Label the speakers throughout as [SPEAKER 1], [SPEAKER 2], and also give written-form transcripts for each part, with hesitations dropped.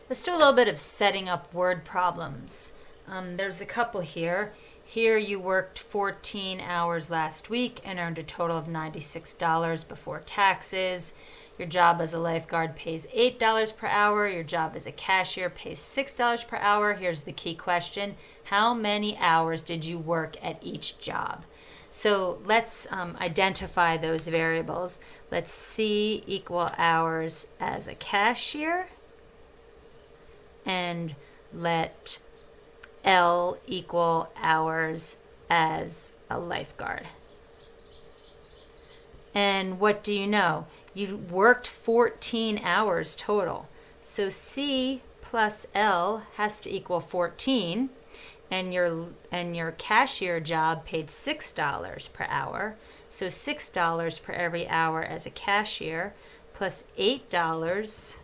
[SPEAKER 1] Let's do a little bit of setting up word problems. There's a couple here. Here you worked 14 hours last week and earned a total of $96 before taxes. Your job as a lifeguard pays $8 per hour. Your job as a cashier pays $6 per hour. Here's the key question. How many hours did you work at each job? So let's identify those variables. Let's C equal hours as a cashier, and let L equal hours as a lifeguard. And what do you know? You worked 14 hours total. So C plus L has to equal 14, and your cashier job paid $6 per hour. So $6 per every hour as a cashier plus $8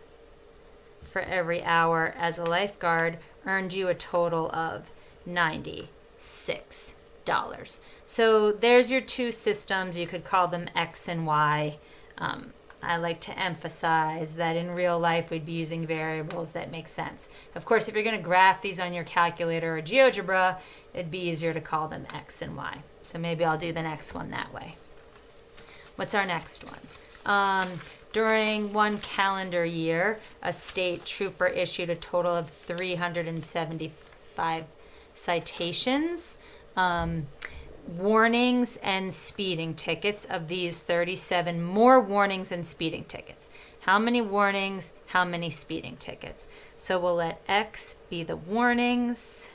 [SPEAKER 1] for every hour as a lifeguard earned you a total of $96. So there's your two systems. You could call them X and Y. I like to emphasize that in real life we'd be using variables that make sense. Of course, if you're going to graph these on your calculator or GeoGebra, it'd be easier to call them X and Y. So maybe I'll do the next one that way. What's our next one? During one calendar year, a state trooper issued a total of 375 citations, warnings, and speeding tickets. Of these, 37 more warnings and speeding tickets. How many warnings? How many speeding tickets? So we'll let X be the warnings.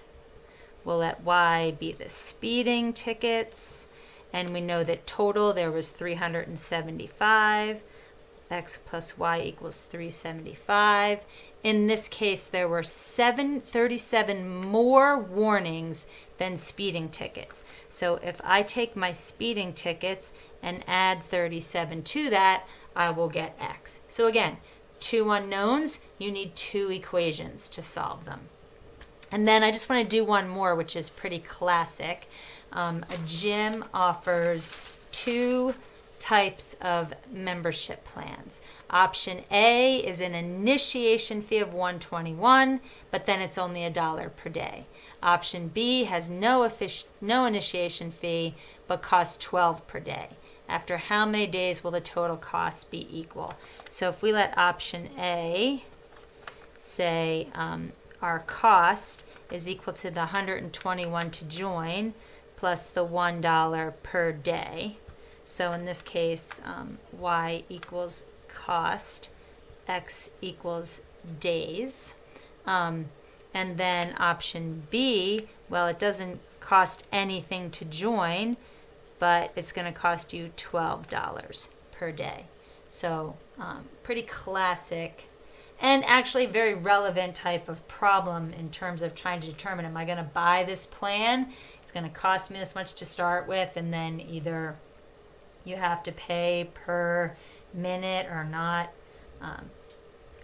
[SPEAKER 1] We'll let Y be the speeding tickets. And we know that total there was 375. X plus Y equals 375. In this case, there were 37 more warnings than speeding tickets. So if I take my speeding tickets and add 37 to that, I will get X. So again, two unknowns, you need two equations to solve them. And then I just want to do one more, which is pretty classic. A gym offers two types of membership plans. Option A is an initiation fee of $121, but then it's only $1 per day. Option B has no initiation fee, but costs $12 per day. After how many days will the total cost be equal? So if we let option A say our cost is equal to the $121 to join plus the $1 per day. So in this case, Y equals cost, X equals days. And then option B, well, it doesn't cost anything to join, but it's going to cost you $12 per day. So pretty classic and actually very relevant type of problem in terms of trying to determine, am I going to buy this plan? It's going to cost me this much to start with, and then either you have to pay per minute or not.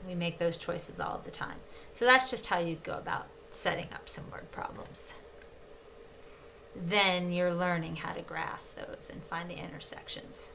[SPEAKER 1] We make those choices all the time. So that's just how you go about setting up some word problems. Then you're learning how to graph those and find the intersections.